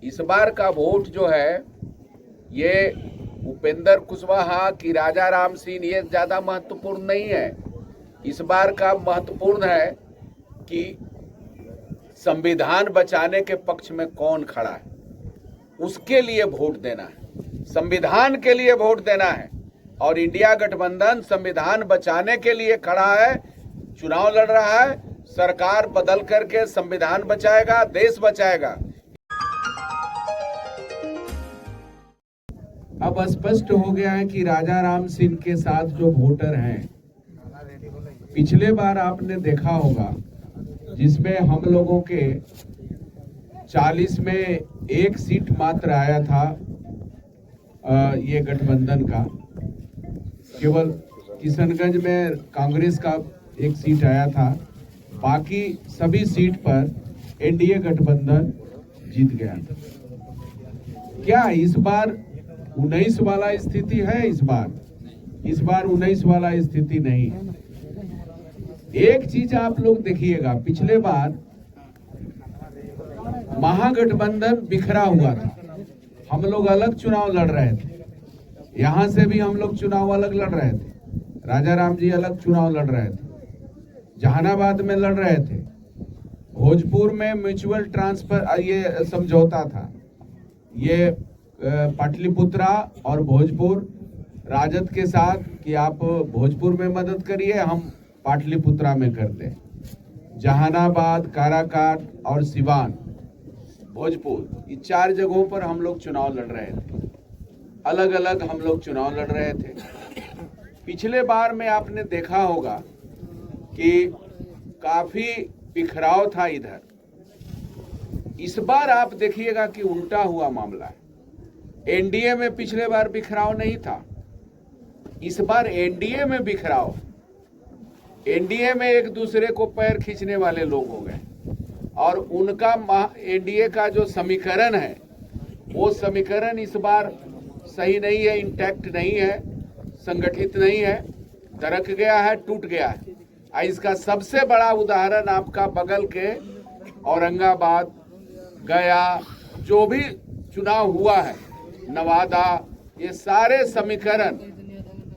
इस बार का वोट जो है ये उपेंद्र कुशवाहा की राजा राम सिंह ये ज्यादा महत्वपूर्ण नहीं है। इस बार का महत्वपूर्ण है कि संविधान बचाने के पक्ष में कौन खड़ा है, उसके लिए वोट देना है, संविधान के लिए वोट देना है। और इंडिया गठबंधन संविधान बचाने के लिए खड़ा है, चुनाव लड़ रहा है। सरकार बदल करके संविधान बचाएगा, देश बचाएगा। अब स्पष्ट हो गया है कि राजा राम सिंह के साथ जो वोटर हैं, पिछले बार आपने देखा होगा जिसमें हम लोगों के 40 में एक सीट मात्र आया था, ये गठबंधन का। केवल किशनगंज में कांग्रेस का एक सीट आया था, बाकी सभी सीट पर एनडीए गठबंधन जीत गया था। क्या इस बार 19 वाला स्थिति है? इस बार 19 वाला स्थिति नहीं है। एक चीज आप लोग देखिएगा, पिछले बार महागठबंधन बिखरा हुआ था, हम लोग अलग चुनाव लड़ रहे थे। यहां से भी हम लोग चुनाव अलग लड़ रहे थे, राजा राम जी अलग चुनाव लड़ रहे थे, जहानाबाद में लड़ रहे थे, भोजपुर में म्यूचुअल ट्रांसफर ये समझौता था, ये पाटलिपुत्रा और भोजपुर राजद के साथ कि आप भोजपुर में मदद करिए, हम पाटलिपुत्रा में करते हैं। जहानाबाद, काराकाट और सिवान, भोजपुर, ये 4 जगहों पर हम लोग चुनाव लड़ रहे थे, अलग अलग हम लोग चुनाव लड़ रहे थे। पिछले बार में आपने देखा होगा कि काफी बिखराव था इधर। इस बार आप देखिएगा कि उल्टा हुआ मामला है। एनडीए में पिछले बार बिखराव नहीं था, इस बार एनडीए में बिखराव। एनडीए में एक दूसरे को पैर खींचने वाले लोग हो गए और उनका एनडीए का जो समीकरण है वो समीकरण इस बार सही नहीं है, इंटैक्ट नहीं है, संगठित नहीं है, दरक गया है, टूट गया है। इसका सबसे बड़ा उदाहरण आपका बगल के औरंगाबाद, गया, जो भी चुनाव हुआ है, नवादा, ये सारे समीकरण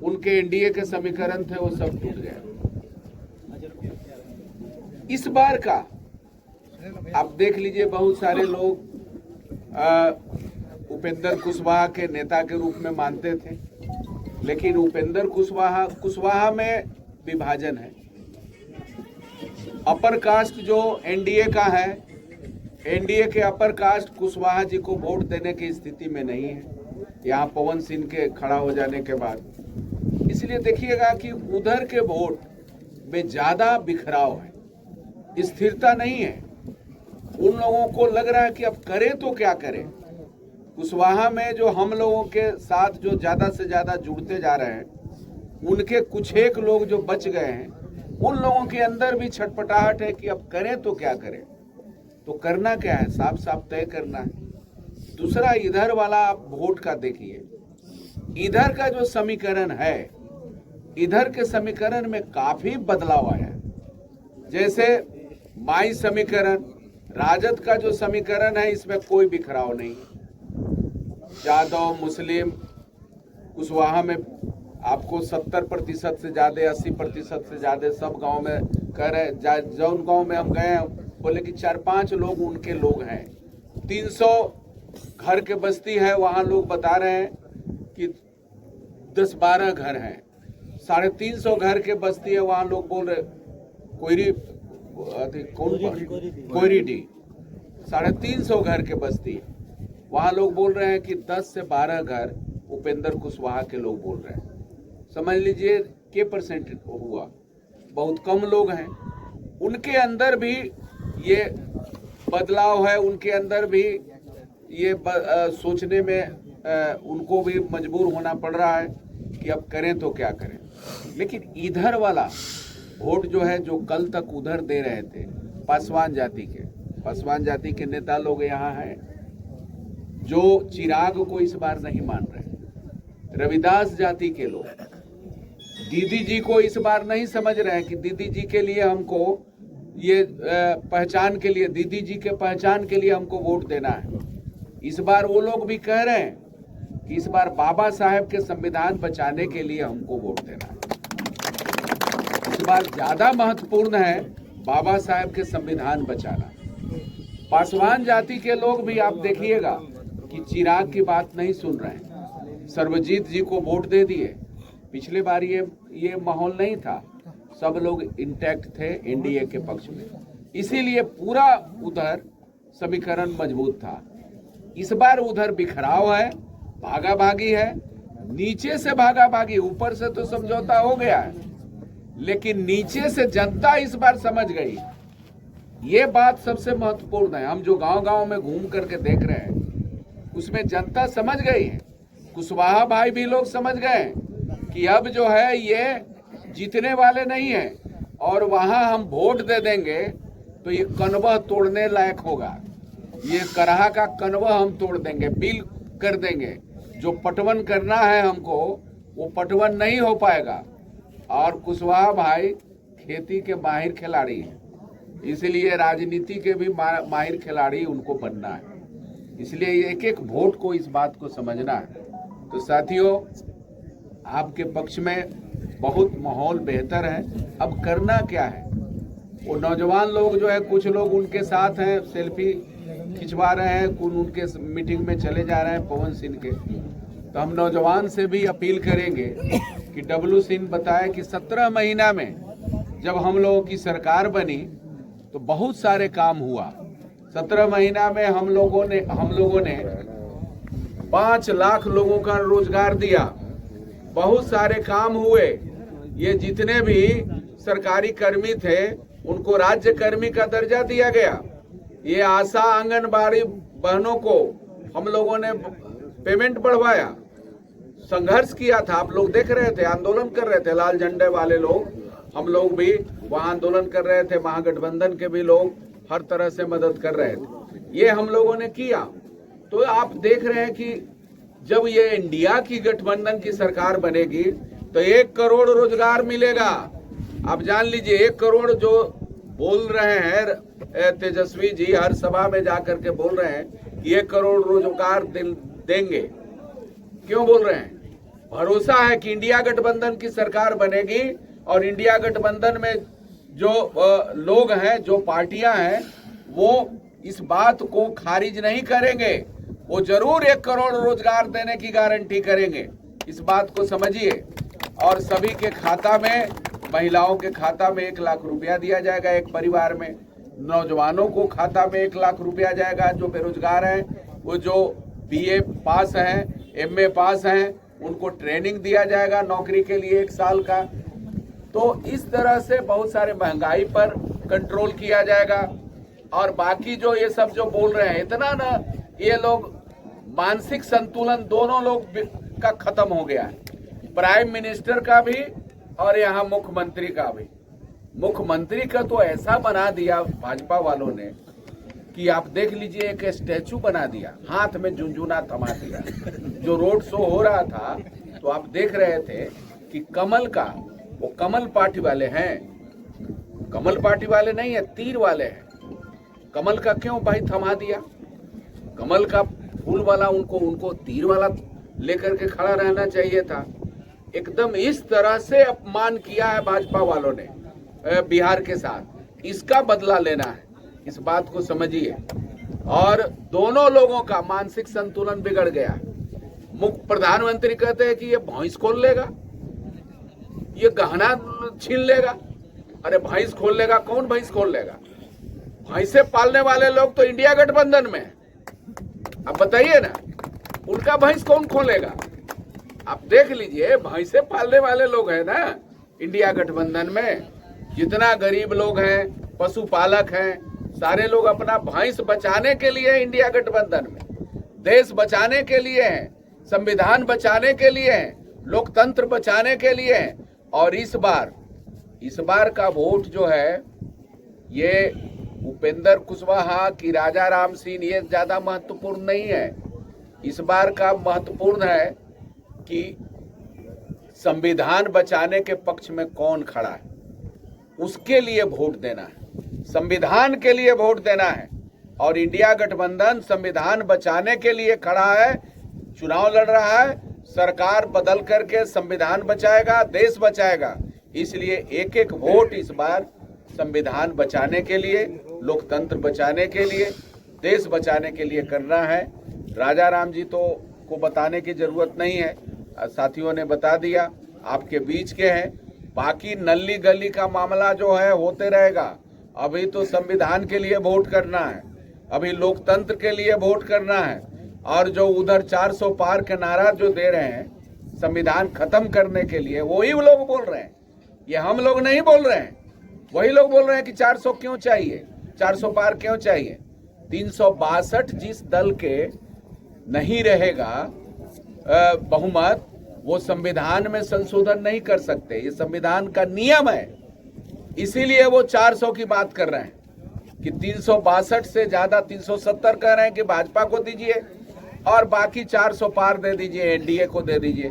उनके एनडीए के समीकरण थे, वो सब टूट गए। इस बार का आप देख लीजिए, बहुत सारे लोग उपेंद्र कुशवाहा के नेता के रूप में मानते थे, लेकिन उपेंद्र कुशवाहा में विभाजन है। अपर कास्ट जो एनडीए का है, एनडीए के अपर कास्ट कुशवाहा जी को वोट देने की स्थिति में नहीं है, यहाँ पवन सिंह के खड़ा हो जाने के बाद। इसलिए देखिएगा कि उधर के वोट में ज्यादा बिखराव है, स्थिरता नहीं है। उन लोगों को लग रहा है कि अब करें तो क्या करें। कुशवाहा में जो हम लोगों के साथ जो ज्यादा से ज्यादा जुड़ते जा रहे हैं, उनके कुछ एक लोग जो बच गए हैं, उन लोगों के अंदर भी छटपटाहट है कि अब करें तो क्या करें। तो करना क्या है, साफ साफ तय करना है। दूसरा, इधर वाला आप वोट का देखिए, इधर का जो समीकरण है, इधर के समीकरण में काफी बदलाव आया है। जैसे माई समीकरण, राजद का जो समीकरण है, इसमें कोई बिखराव नहीं। यादव, मुस्लिम, कुशवाहा में आपको 70% से ज्यादा, 80% से ज्यादा सब गांव में कह रहे। जौन गांव में हम गए हैं, बोले कि 4-5 लोग उनके लोग हैं। 300 घर के बस्ती है, वहां लोग बता रहे हैं कि 10-12 घर हैं। 350 घर के बस्ती है, वहां लोग बोल रहे कोयरीडी 350 घर के बस्ती, वहां लोग बोल रहे हैं कि 10 से 12 घर उपेंद्र कुशवाहा के लोग बोल रहे हैं। समझ लीजिए के परसेंट हुआ, बहुत कम लोग हैं। उनके अंदर भी ये बदलाव है, उनके अंदर भी ये सोचने में उनको भी मजबूर होना पड़ रहा है कि अब करें तो क्या करें। लेकिन इधर वाला वोट जो है, जो कल तक उधर दे रहे थे, पासवान जाति के नेता लोग यहाँ हैं जो चिराग को इस बार नहीं मान रहे। रविदास जाति के लोग दीदी जी को इस बार नहीं समझ रहे हैं कि दीदी जी के लिए हमको ये पहचान के लिए, दीदी जी के पहचान के लिए हमको वोट देना है। इस बार वो लोग भी कह रहे हैं कि इस बार बाबा साहेब के संविधान बचाने के लिए हमको वोट देना है। इस बार ज्यादा महत्वपूर्ण है बाबा साहेब के संविधान बचाना। पासवान जाति के लोग भी आप देखिएगा कि चिराग की बात नहीं सुन रहे हैं। सर्वजीत जी को वोट दे दिए। पिछले बार ये माहौल नहीं था, सब लोग इंटैक्ट थे एनडीए के पक्ष में, इसीलिए पूरा उधर समीकरण मजबूत था। इस बार उधर बिखराव है, भागा भागी है, नीचे से भागा भागी, ऊपर से तो समझौता हो गया है, लेकिन नीचे से जनता इस बार समझ गई। ये बात सबसे महत्वपूर्ण है। हम जो गांव-गांव में घूम करके देख रहे हैं उसमें जनता समझ गई है। कुशवाहा भाई भी लोग समझ गए कि अब जो है ये जीतने वाले नहीं है और वहां हम वोट दे देंगे तो ये कनवा तोड़ने लायक होगा। ये करहा का कनवा हम तोड़ देंगे, बिल कर देंगे। जो पटवन करना है हमको वो पटवन नहीं हो पाएगा। और कुशवाहा भाई खेती के माहिर खिलाड़ी हैं, इसलिए राजनीति के भी माहिर खिलाड़ी उनको बनना है। इसलिए एक एक वोट को इस बात को समझना है। तो साथियों, आपके पक्ष में बहुत माहौल बेहतर है। अब करना क्या है? वो नौजवान लोग जो है, कुछ लोग उनके साथ हैं, सेल्फी खिंचवा रहे हैं, कुछ उनके मीटिंग में चले जा रहे हैं पवन सिंह के। तो हम नौजवान से भी अपील करेंगे कि डब्लू सिंह बताए कि 17 महीना में जब हम लोगों की सरकार बनी तो बहुत सारे काम हुआ। 17 महीना में हम लोगों ने 5 लाख लोगों का रोजगार दिया, बहुत सारे काम हुए। ये जितने भी सरकारी कर्मी थे उनको राज्य कर्मी का दर्जा दिया गया। ये आशा आंगनबाड़ी बहनों को हम लोगों ने पेमेंट बढ़वाया। संघर्ष किया था, आप लोग देख रहे थे, आंदोलन कर रहे थे लाल झंडे वाले लोग, हम लोग भी वहां आंदोलन कर रहे थे। महागठबंधन के भी लोग हर तरह से मदद कर रहे थे। ये हम लोगों ने किया। तो आप देख रहे हैं कि जब ये इंडिया की गठबंधन की सरकार बनेगी तो 1 करोड़ रोजगार मिलेगा। आप जान लीजिए, 1 करोड़ जो बोल रहे हैं तेजस्वी जी, हर सभा में जाकर के बोल रहे हैं कि 1 करोड़ रोजगार देंगे। क्यों बोल रहे हैं? भरोसा है कि इंडिया गठबंधन की सरकार बनेगी और इंडिया गठबंधन में जो लोग हैं, जो पार्टियां हैं, वो इस बात को खारिज नहीं करेंगे। वो जरूर 1 करोड़ रोजगार देने की गारंटी करेंगे। इस बात को समझिए। और सभी के खाता में, महिलाओं के खाता में 1 लाख रुपया दिया जाएगा एक परिवार में। नौजवानों को खाता में 1 लाख रुपया जाएगा। जो बेरोजगार हैं, वो जो BA पास हैं, MA पास हैं, उनको ट्रेनिंग दिया जाएगा नौकरी के लिए 1 साल का। तो इस तरह से बहुत सारे महंगाई पर कंट्रोल किया जाएगा। और बाकी जो ये सब जो बोल रहे हैं, इतना ना ये लोग मानसिक संतुलन दोनों लोग का खत्म हो गया है, प्राइम मिनिस्टर का भी और यहाँ मुख्यमंत्री का भी। मुख्यमंत्री का तो ऐसा बना दिया भाजपा वालों ने कि आप देख लीजिए, एक स्टैचू बना दिया, हाथ में झुनझुना थमा दिया। जो रोड शो हो रहा था तो आप देख रहे थे कि कमल का, वो कमल पार्टी वाले हैं, कमल पार्टी वाले नहीं है, तीर वाले हैं। कमल का क्यों भाई थमा दिया? कमल का फूल वाला उनको तीर वाला लेकर के खड़ा रहना चाहिए था। एकदम इस तरह से अपमान किया है भाजपा वालों ने बिहार के साथ। इसका बदला लेना है, इस बात को समझिए। और दोनों लोगों का मानसिक संतुलन बिगड़ गया। मुख्य प्रधानमंत्री कहते हैं कि ये भैंस खोल लेगा, ये गहना छीन लेगा। अरे भैंस खोल लेगा? कौन भैंस खोल लेगा? भैंसे पालने वाले लोग तो इंडिया गठबंधन में। अब बताइए ना, उनका भैंस कौन खोलेगा? आप देख लीजिए, भैंसे पालने वाले लोग हैं ना इंडिया गठबंधन में। जितना गरीब लोग हैं, पशुपालक हैं, सारे लोग अपना भैंस बचाने के लिए इंडिया गठबंधन में, देश बचाने के लिए हैं, संविधान बचाने के लिए हैं, लोकतंत्र बचाने के लिए हैं। और इस बार का वोट जो है, ये उपेंद्र कुशवाहा की राजा राम सिंह, ये ज्यादा महत्वपूर्ण नहीं है। इस बार का महत्वपूर्ण है कि संविधान बचाने के पक्ष में कौन खड़ा है, उसके लिए वोट देना है। संविधान के लिए वोट देना है। और इंडिया गठबंधन संविधान बचाने के लिए खड़ा है, चुनाव लड़ रहा है। सरकार बदल करके संविधान बचाएगा, देश बचाएगा। इसलिए एक एक वोट इस बार संविधान बचाने के लिए, लोकतंत्र बचाने के लिए, देश बचाने के लिए करना है। राजा राम जी को बताने की जरूरत नहीं है, साथियों ने बता दिया, आपके बीच के हैं। बाकी नल्ली गली का मामला जो है होते रहेगा। अभी तो संविधान के लिए वोट करना है, अभी लोकतंत्र के लिए वोट करना है। और जो उधर 400 पार के नारा जो दे रहे हैं संविधान खत्म करने के लिए, वही लोग बोल रहे हैं, ये हम लोग नहीं बोल रहे हैं। वही लोग बोल रहे हैं कि 400 क्यों चाहिए, 400 पार क्यों चाहिए। 362 जिस दल के नहीं रहेगा बहुमत, वो संविधान में संशोधन नहीं कर सकते, ये संविधान का नियम है। इसीलिए वो 400 की बात कर रहे हैं कि 362 से ज्यादा 370 कह रहे हैं कि भाजपा को दीजिए और बाकी 400 पार दे दीजिए, एनडीए को दे दीजिए।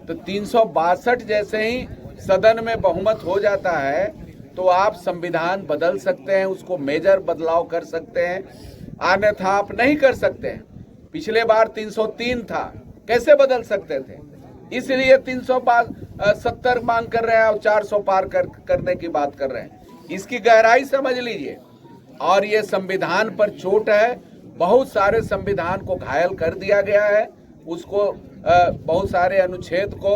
तो 362 जैसे ही सदन में बहुमत हो जाता है तो आप संविधान बदल सकते हैं, उसको मेजर बदलाव कर सकते हैं, अन्यथा आप नहीं कर सकते हैं। पिछले बार 303 था, कैसे बदल सकते थे? इसलिए 370 मांग कर रहे हैं और 400 पार करने की बात कर रहे हैं। इसकी गहराई समझ लीजिए। और ये संविधान पर चोट है, बहुत सारे संविधान को घायल कर दिया गया है, उसको बहुत सारे अनुच्छेद को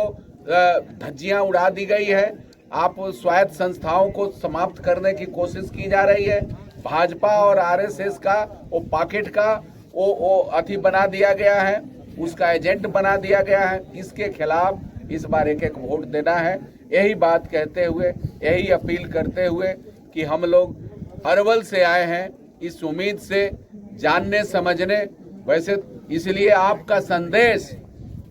धज्जियां उड़ा दी गई है। आप स्वायत्त संस्थाओं को समाप्त करने की कोशिश की जा रही है। भाजपा और आरएसएस का वो पॉकेट का वो अथी बना दिया गया है, उसका एजेंट बना दिया गया है। इसके खिलाफ इस बार एक एक वोट देना है। यही बात कहते हुए, यही अपील करते हुए कि हम लोग अरवल से आए हैं इस उम्मीद से, जानने समझने। वैसे इसलिए आपका संदेश,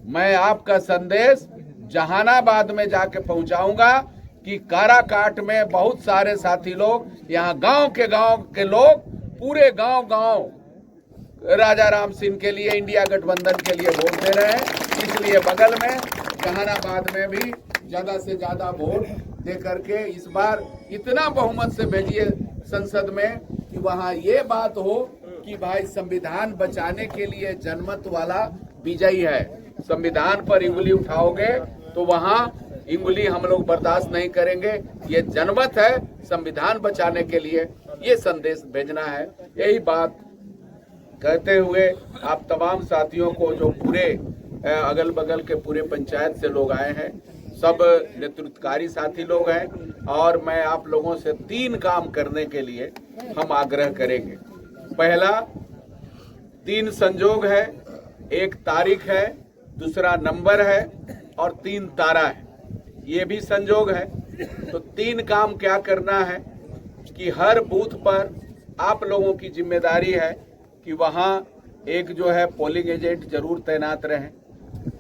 मैं आपका संदेश जहानाबाद में जाके पहुंचाऊंगा कि काराकाट में बहुत सारे साथी लोग, यहाँ गांव के लोग पूरे गांव राजा राम सिंह के लिए, इंडिया गठबंधन के लिए वोट दे रहे हैं। इसलिए बगल में जहानाबाद में भी ज्यादा से ज्यादा वोट दे करके इस बार इतना बहुमत से भेजिए संसद में कि वहाँ ये बात हो कि भाई संविधान बचाने के लिए जनमत वाला विजयी है। संविधान पर इंगुली उठाओगे तो वहाँ इंगुली हम लोग बर्दाश्त नहीं करेंगे। ये जनमत है, संविधान बचाने के लिए ये संदेश भेजना है। यही बात कहते हुए आप तमाम साथियों को, जो पूरे अगल बगल के पूरे पंचायत से लोग आए हैं, सब नेतृत्वकारी साथी लोग हैं, और मैं आप लोगों से 3 काम करने के लिए हम आग्रह करेंगे। पहला 3 संजोग है, 1 तारीख है, दूसरा नंबर है और 3 तारा है। ये भी संजोग है। तो 3 काम क्या करना है कि हर बूथ पर आप लोगों की जिम्मेदारी है कि वहाँ एक जो है पोलिंग एजेंट जरूर तैनात रहे।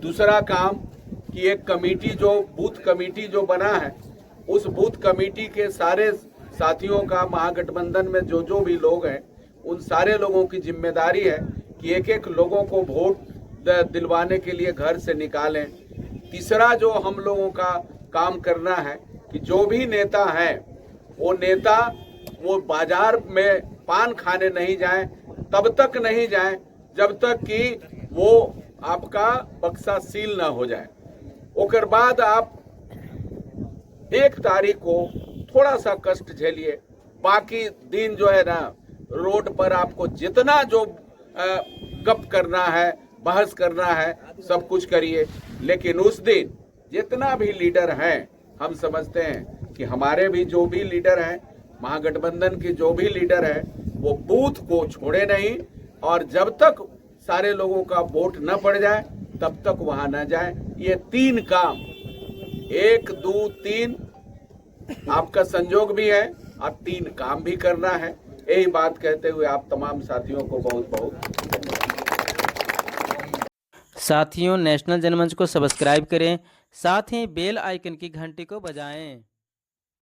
दूसरा काम कि एक कमेटी, जो बूथ कमेटी जो बना है, उस बूथ कमेटी के सारे साथियों का, महागठबंधन में जो भी लोग हैं, उन सारे लोगों की जिम्मेदारी है कि एक एक लोगों को वोट दिलवाने के लिए घर से निकालें। तीसरा जो हम लोगों का काम करना है कि जो भी नेता हैं, वो नेता वो बाजार में पान खाने नहीं जाएं, तब तक नहीं जाएं जब तक कि वो आपका बक्सा सील ना हो जाए। ओकर बाद आप 1 तारीख को थोड़ा सा कष्ट झेलिए, बाकी दिन जो है ना, रोड पर आपको जितना जो गप करना है, बहस करना है, सब कुछ करिए। लेकिन उस दिन जितना भी लीडर हैं, हम समझते हैं कि हमारे भी जो भी लीडर हैं, महागठबंधन के जो भी लीडर हैं, वो बूथ को छोड़े नहीं, और जब तक सारे लोगों का वोट न पड़ जाए तब तक वहां न जाए। ये 3 काम, 1 2 3 आपका संजोग भी है और 3 काम भी करना है। यही बात कहते हुए आप तमाम साथियों को बहुत बहुत साथियों, नेशनल जनमंच को सब्सक्राइब करें, साथ ही बेल आइकन की घंटी को बजाएं।